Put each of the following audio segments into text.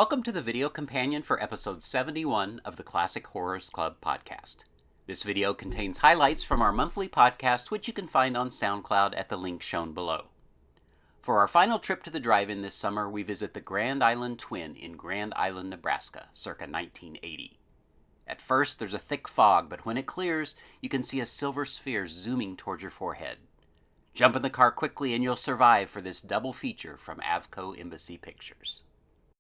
Welcome to the video companion for episode 71 of the Classic Horrors Club podcast. This video contains highlights from our monthly podcast, which you can find on SoundCloud at the link shown below. For our final trip to the drive-in this summer, we visit the Grand Island Twin in Grand Island, Nebraska, circa 1980. At first, there's a thick fog, but when it clears, you can see a silver sphere zooming towards your forehead. Jump in the car quickly and you'll survive for this double feature from Avco Embassy Pictures.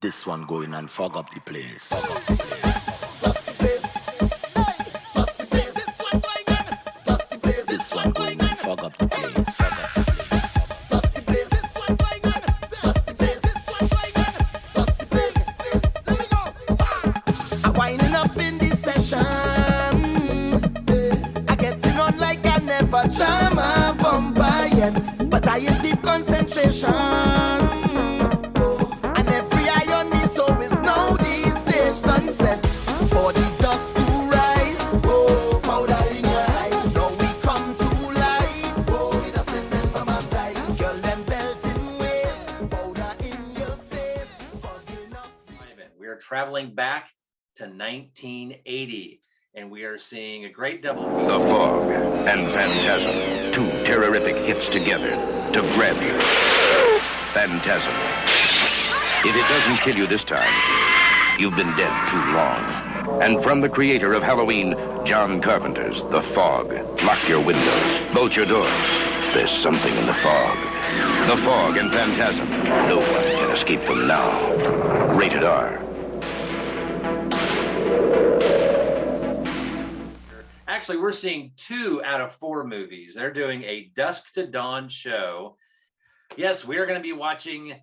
This one going and fog up the place. Fog up the place. Dust the place. Dust the place. This one going on. Dust the place. This one going and fog up the place. Fog up the place. Dust the place. This one going on. Dust the place. This one going on. Dust the place. There we go. I'm winding up in this session. I getting on like I never jam a bumper yet, but I in deep concentration. Traveling back to 1980, and we are seeing a great double feature. The Fog and Phantasm, two terrorific hits together to grab you. Phantasm. If it doesn't kill you this time, you've been dead too long. And from the creator of Halloween, John Carpenter's The Fog. Lock your windows, bolt your doors. There's something in the fog. The Fog and Phantasm. No one can escape from now. Rated R. Actually, we're seeing 2 out of 4 movies. They're doing a Dusk to Dawn show. Yes, we are going to be watching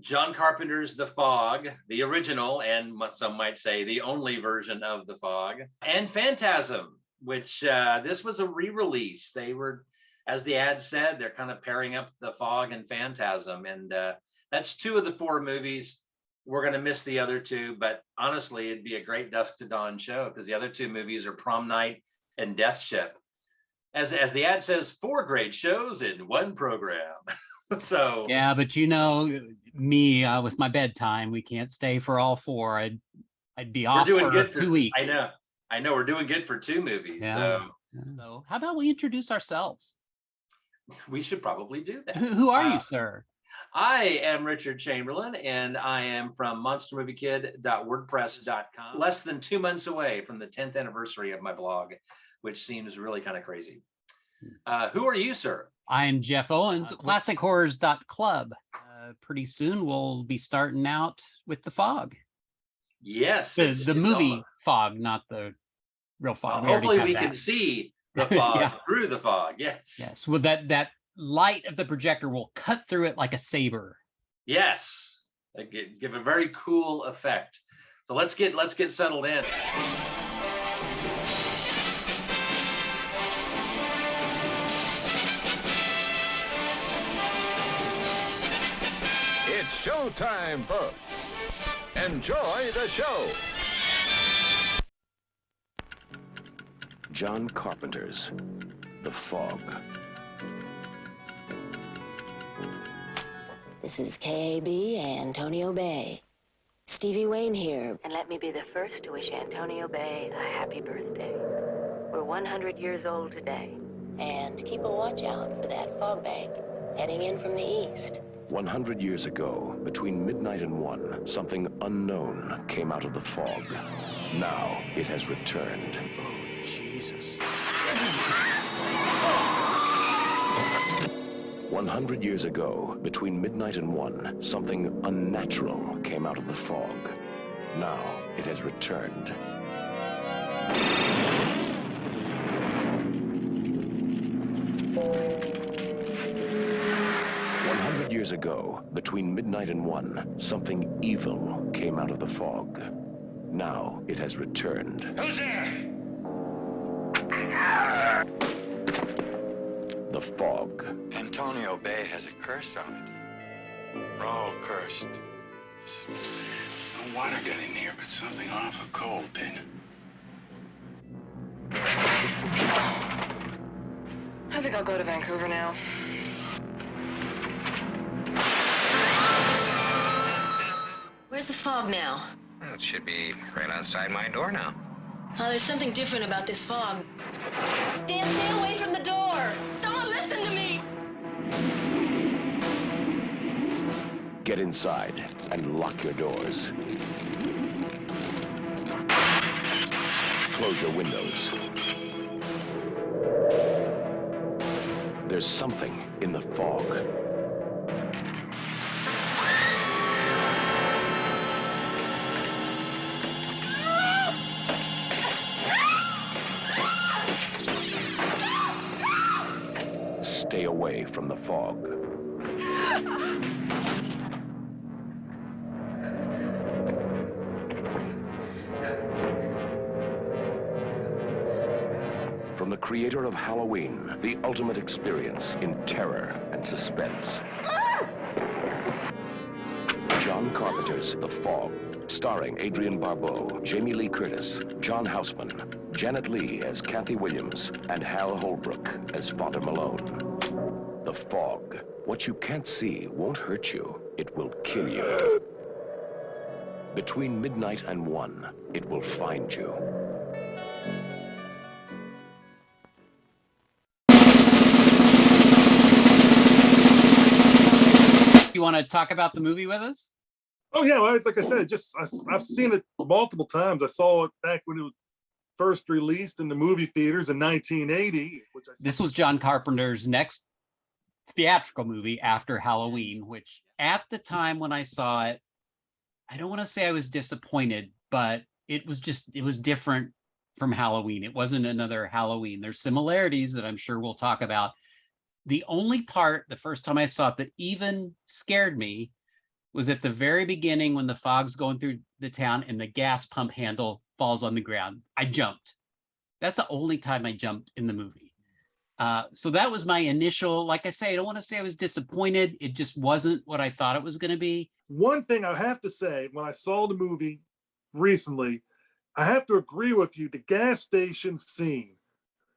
John Carpenter's The Fog, the original, and some might say the only version of The Fog, and Phantasm, which this was a re-release. They were, as the ad said, they're kind of pairing up The Fog and Phantasm, and that's 2 of the 4 movies. We're going to miss the other 2, but honestly, it'd be a great Dusk to Dawn show because the other 2 movies are Prom Night and Death Ship. As the ad says, 4 great shows in one program. So yeah, but you know me with my bedtime, we can't stay for all 4. I'd be off doing for good 2 weeks. I know we're doing good for 2 movies. Yeah. So how about we introduce ourselves? We should probably do that. Who are you, sir? I am Richard Chamberlain, and I am from monstermoviekid.wordpress.com. Less than 2 months away from the 10th anniversary of my blog, which seems really kind of crazy. Who are you, sir? I'm Jeff Owens, classichorrors.club. Pretty soon we'll be starting out with The Fog. Yes. The movie Fog, not the real fog. Hopefully we can see the fog through the fog. Yes. Yes. Well, that light of the projector will cut through it like a saber. Yes. Give a very cool effect. So let's get settled in. It's showtime, folks. Enjoy the show. John Carpenter's The Fog. This is KAB, Antonio Bay. Stevie Wayne here, and let me be the first to wish Antonio Bay a happy birthday. We're 100 years old today, and keep a watch out for that fog bank heading in from the east. 100 years ago, between midnight and 1, something unknown came out of the fog. Now it has returned. Oh, Jesus. 100 years ago, between midnight and 1, something unnatural came out of the fog. Now it has returned. 100 years ago, between midnight and 1, something evil came out of the fog. Now it has returned. Who's there? The fog. Antonio Bay has a curse on it. We're all cursed. There's no water getting here, but something awful cold did. I think I'll go to Vancouver now. Where's the fog fog now? Well, it should be right outside my door now. Oh, there's something different about this fog. Dan, stay away from the door! Someone listen to me! Get inside and lock your doors. Close your windows. There's something in the fog. Stay away from the fog. From the creator of Halloween, the ultimate experience in terror and suspense. John Carpenter's The Fog, starring Adrienne Barbeau, Jamie Lee Curtis, John Houseman, Janet Leigh as Kathy Williams, and Hal Holbrook as Father Malone. The Fog. What you can't see won't hurt you. It will kill you. Between midnight and 1, it will find you. You want to talk about the movie with us? Oh yeah, well, like I said, I've seen it multiple times. I saw it back when it was first released in the movie theaters in 1980. This was John Carpenter's next theatrical movie after Halloween, which at the time when I saw it, I don't want to say I was disappointed, but it was different from Halloween. It wasn't another Halloween. There's similarities that I'm sure we'll talk about. The only part, the first time I saw it, that even scared me was at the very beginning when the fog's going through the town and the gas pump handle falls on the ground. I jumped. That's the only time I jumped in the movie. So that was my initial, like I say, I don't want to say I was disappointed. It just wasn't what I thought it was going to be. One thing I have to say, when I saw the movie recently, I have to agree with you. The gas station scene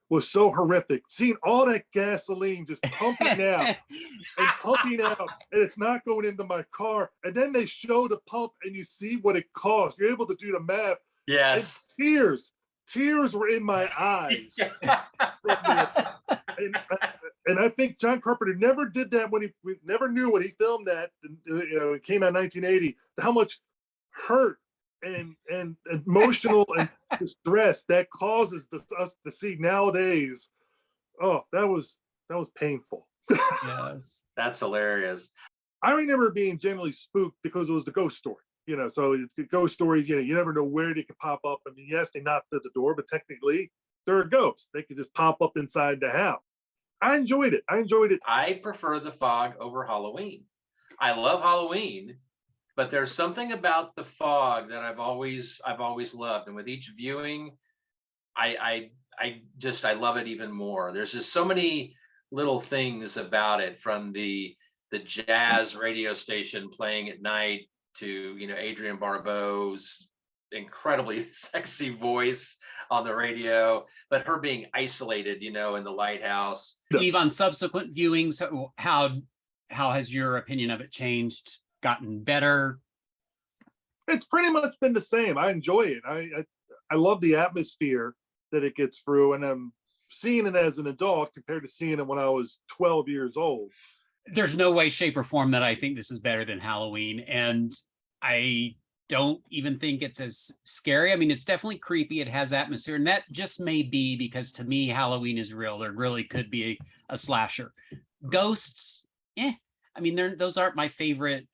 was so horrific. Seeing all that gasoline just pumping out and pumping out, and it's not going into my car. And then they show the pump and you see what it costs. You're able to do the math. Yes. And tears were in my eyes. And I think John Carpenter never did that we never knew when he filmed that. It came out in 1980, how much hurt and emotional and distress that causes us to see nowadays. Oh, that was painful. Yes, that's hilarious. I remember being generally spooked because it was the ghost story. So the ghost stories, you never know where they could pop up. I mean, yes, they knocked at the door, but technically they're a ghost. They could just pop up inside the house. I enjoyed it. I prefer The Fog over Halloween. I love Halloween, but there's something about The Fog that I've always loved. And with each viewing, I love it even more. There's just so many little things about it, from the jazz radio station playing at night to, Adrienne Barbeau's incredibly sexy voice on the radio, but her being isolated, in the lighthouse. Steve, on subsequent viewings, how has your opinion of it changed, gotten better? It's pretty much been the same. I enjoy it. I love the atmosphere that it gets through, and I'm seeing it as an adult compared to seeing it when I was 12 years old. There's no way, shape, or form that I think this is better than Halloween, and I don't even think it's as scary. I mean, it's definitely creepy. It has atmosphere, and that just may be because, to me, Halloween is real. There really could be a slasher. Ghosts, I mean, those aren't my favorite.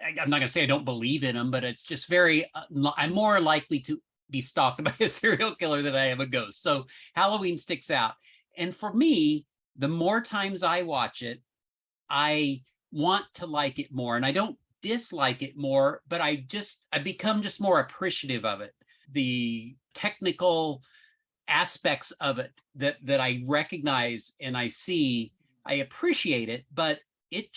I'm not going to say I don't believe in them, but it's just very, I'm more likely to be stalked by a serial killer than I am a ghost. So Halloween sticks out. And for me, the more times I watch it, I want to like it more. And I don't dislike it more, but I become just more appreciative of it. The technical aspects of it that I recognize and I see, I appreciate it, but it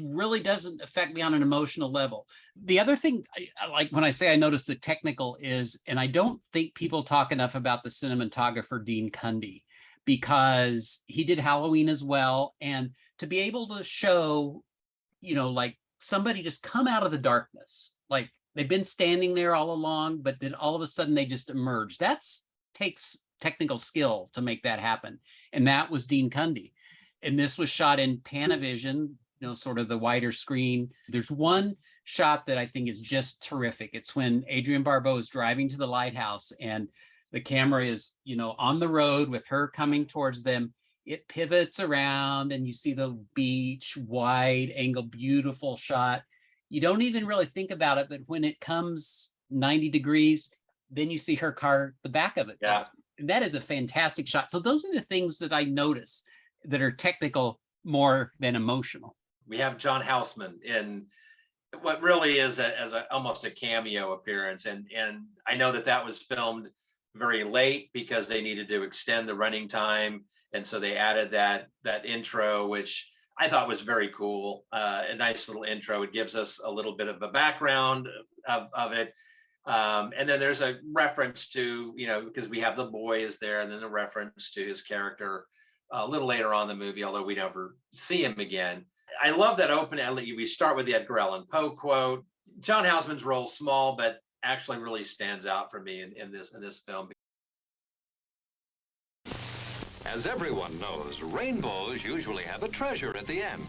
really doesn't affect me on an emotional level. The other thing, like when I say I notice the technical is, and I don't think people talk enough about the cinematographer, Dean Cundy, because he did Halloween as well. And to be able to show, like somebody just come out of the darkness. Like they've been standing there all along, but then all of a sudden they just emerge. That takes technical skill to make that happen. And that was Dean Cundy. And this was shot in Panavision, sort of the wider screen. There's one shot that I think is just terrific. It's when Adrienne Barbeau is driving to the lighthouse and the camera is, on the road with her coming towards them. It pivots around and you see the beach, wide angle, beautiful shot. You don't even really think about it, but when it comes 90 degrees, then you see her car, the back of it. Yeah. And that is a fantastic shot. So those are the things that I notice that are technical more than emotional. We have John Houseman in what really is almost a cameo appearance. And I know that was filmed very late because they needed to extend the running time. And so they added that intro, which I thought was very cool. A nice little intro. It gives us a little bit of a background of it. And then there's a reference to, because we have the boy is there, and then the reference to his character a little later on in the movie, although we never see him again. I love that opening. We start with the Edgar Allan Poe quote. John Houseman's role, small, but actually really stands out for me in this film. As everyone knows, rainbows usually have a treasure at the end.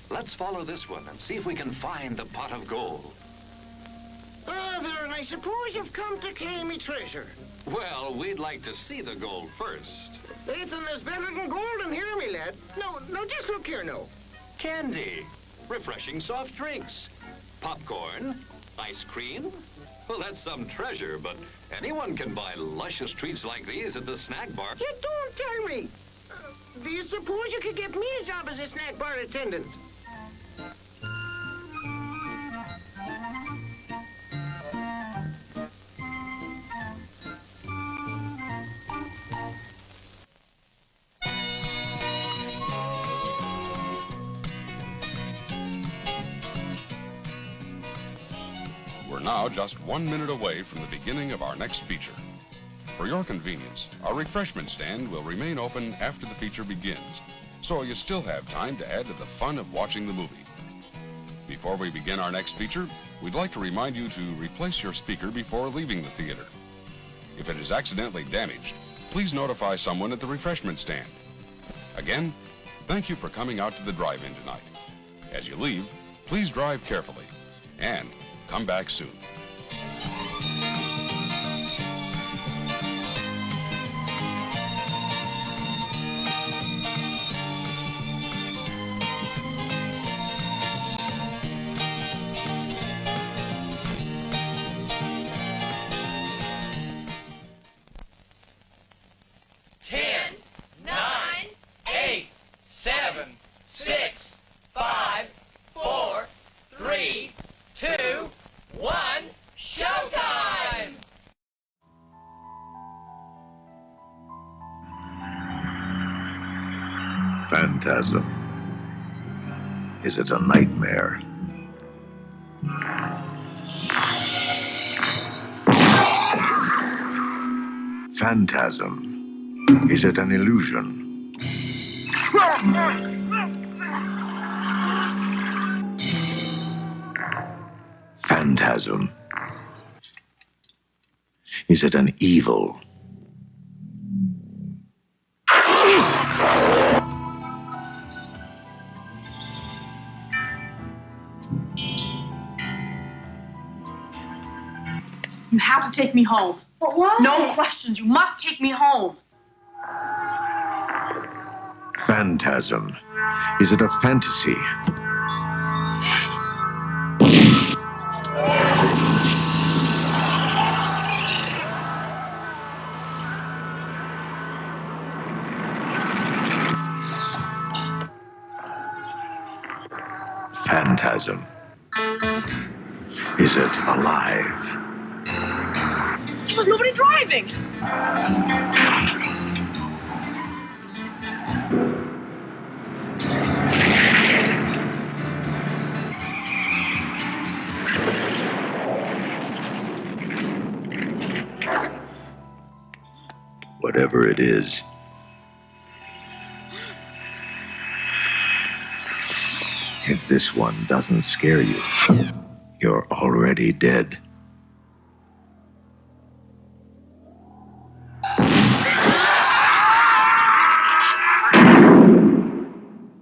Let's follow this one and see if we can find the pot of gold. Ah, there, and I suppose you've come to claim me treasure. Well, we'd like to see the gold first. Ethan, there's better than gold in here, me lad. No, just look here, no. Candy, refreshing soft drinks, popcorn, ice cream. Well, that's some treasure, but anyone can buy luscious treats like these at the snack bar. You don't tell me. Do you suppose you could get me a job as a snack bar attendant? We're now just 1 minute away from the beginning of our next feature. For your convenience, our refreshment stand will remain open after the feature begins, so you still have time to add to the fun of watching the movie. Before we begin our next feature, we'd like to remind you to replace your speaker before leaving the theater. If it is accidentally damaged, please notify someone at the refreshment stand. Again, thank you for coming out to the drive-in tonight. As you leave, please drive carefully and come back soon. Phantasm. Is it a nightmare? Phantasm. Is it an illusion? Phantasm. Is it an evil? You have to take me home. But why? No questions. You must take me home. Phantasm. Is it a fantasy? Phantasm. Is it alive? There was nobody driving. Whatever it is, If this one doesn't scare you, you're already dead.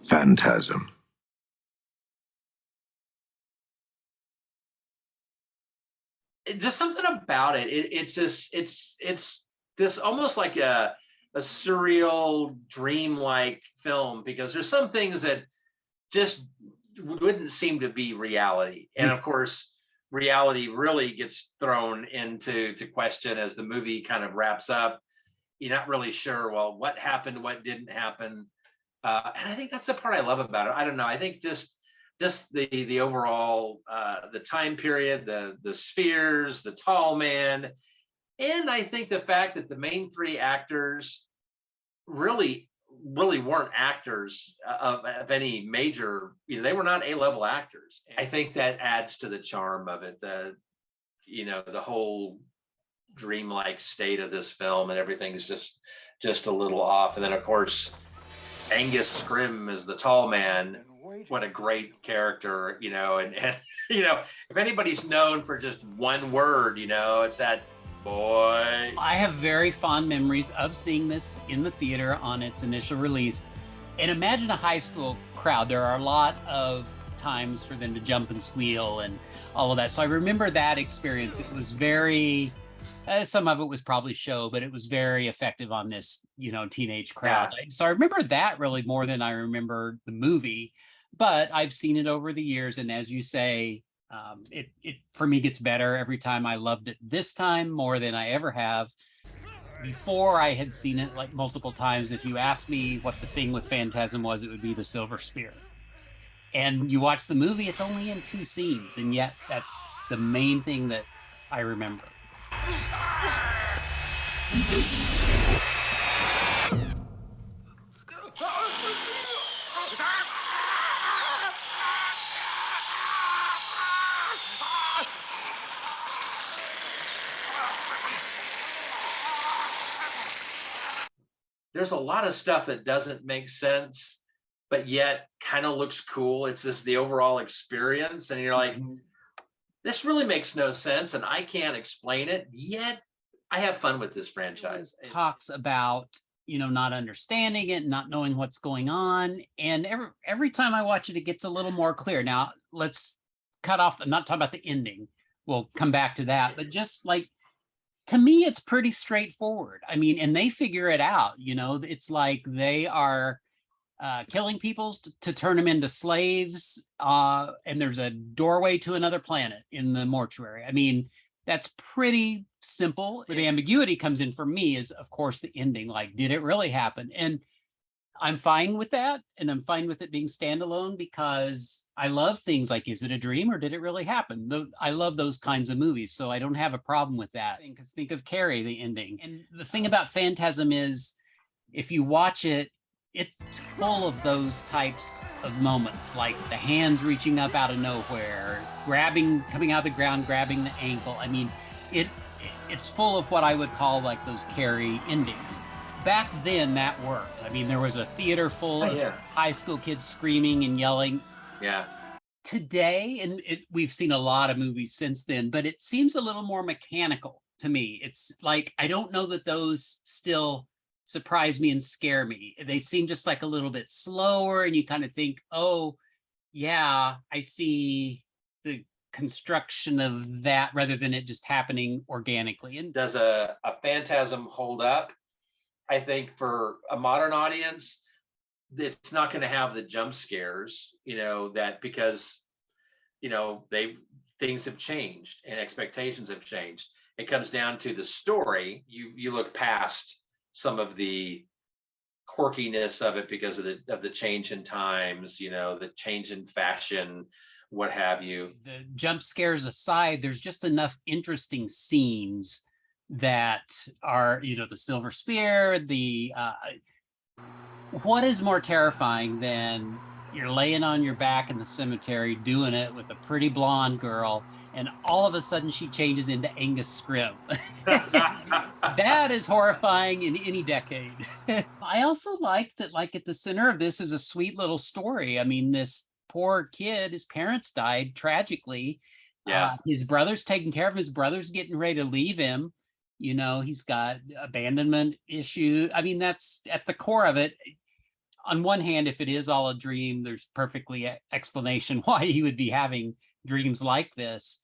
Phantasm. Just something about it. It's this almost like a surreal, dreamlike film, because there's some things that just wouldn't seem to be reality, and of course, reality really gets thrown into question as the movie kind of wraps up. You're not really sure, well, what happened, what didn't happen, and I think that's the part I love about it. I don't know. I think just the overall the time period, the spheres, the tall man, and I think the fact that the main three actors really weren't actors of any major, they were not A-level actors. I think that adds to the charm of it, the whole dreamlike state of this film, and everything's just a little off. And then of course Angus Scrim is the tall man. What a great character, and if anybody's known for just one word, it's that boy. I have very fond memories of seeing this in the theater on its initial release. And imagine a high school crowd. There are a lot of times for them to jump and squeal and all of that. So I remember that experience. It was very, some of it was probably show, but it was very effective on this, teenage crowd. Yeah. So I remember that really more than I remember the movie, but I've seen it over the years. And as you say, it for me gets better every time. I loved it this time more than I ever have before. I had seen it like multiple times. If you asked me what the thing with Phantasm was, it would be the silver spear. And you watch the movie, it's only in 2 scenes, and yet that's the main thing that I remember. There's a lot of stuff that doesn't make sense, but yet kind of looks cool. It's just the overall experience. And you're like, this really makes no sense, and I can't explain it, yet I have fun with this franchise. It talks about, not understanding it, not knowing what's going on. And every time I watch it, it gets a little more clear. Now, let's cut off, I'm not talking about the ending. We'll come back to that. But just like, to me, it's pretty straightforward. I mean, and they figure it out. It's like they are killing people to turn them into slaves. And there's a doorway to another planet in the mortuary. I mean, that's pretty simple. Where the ambiguity comes in for me is, of course, the ending. Like, did it really happen? And I'm fine with that. And I'm fine with it being standalone, because I love things like, is it a dream or did it really happen? I love those kinds of movies. So I don't have a problem with that. Because think of Carrie, the ending. And the thing about Phantasm is, if you watch it, it's full of those types of moments, like the hands reaching up out of nowhere, coming out of the ground, grabbing the ankle. I mean, it's full of what I would call like those Carrie endings. Back then, that worked. I mean, there was a theater full of high school kids screaming and yelling. Yeah. Today, and we've seen a lot of movies since then, but it seems a little more mechanical to me. It's like, I don't know that those still surprise me and scare me. They seem just like a little bit slower, and you kind of think, oh, yeah, I see the construction of that, rather than it just happening organically. And does a Phantasm hold up? I think for a modern audience, it's not going to have the jump scares, that because, things have changed and expectations have changed. It comes down to the story. You look past some of the quirkiness of it because of the change in times, the change in fashion, what have you. The jump scares aside, there's just enough interesting scenes that are, the silver spear, what is more terrifying than you're laying on your back in the cemetery doing it with a pretty blonde girl, and all of a sudden she changes into Angus Scrim. That is horrifying in any decade. I also like that, like, at the center of this is a sweet little story. I mean, this poor kid, his parents died tragically. His brother's taking care of him. His brother's getting ready to leave him. You know, he's got abandonment issue. I mean, that's at the core of it. On one hand, if it is all a dream, there's perfectly explanation why he would be having dreams like this.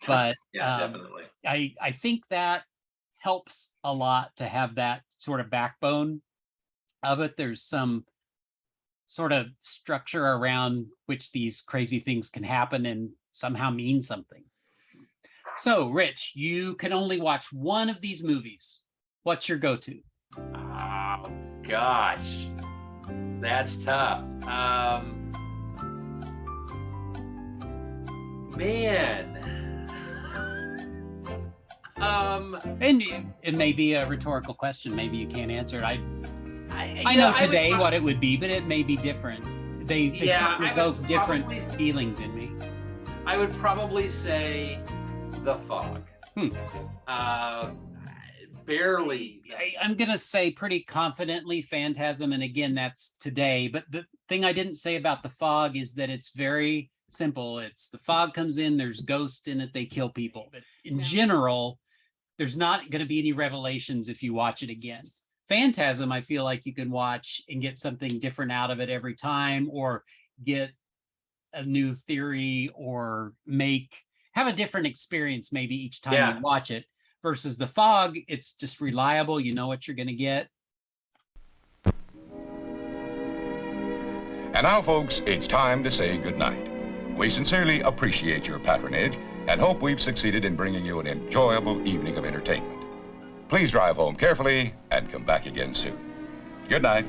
But definitely. I think that helps a lot to have that sort of backbone of it. There's some sort of structure around which these crazy things can happen and somehow mean something. So, Rich, you can only watch one of these movies. What's your go-to? Oh, gosh. That's tough. Man. And it may be a rhetorical question. Maybe you can't answer it. I know today what it would be, but it may be different. They evoke different feelings in me. I would probably say The Fog. Barely. I'm going to say pretty confidently Phantasm. And again, that's today. But the thing I didn't say about The Fog is that it's very simple. It's the fog comes in, there's ghosts in it, they kill people. But in general, there's not going to be any revelations if you watch it again. Phantasm, I feel like you can watch and get something different out of it every time, or get a new theory, or have a different experience maybe each time you watch it. Versus The Fog, it's just reliable. You know what you're going to get. And now, folks, it's time to say goodnight. We sincerely appreciate your patronage and hope we've succeeded in bringing you an enjoyable evening of entertainment. Please drive home carefully and come back again soon. Good night.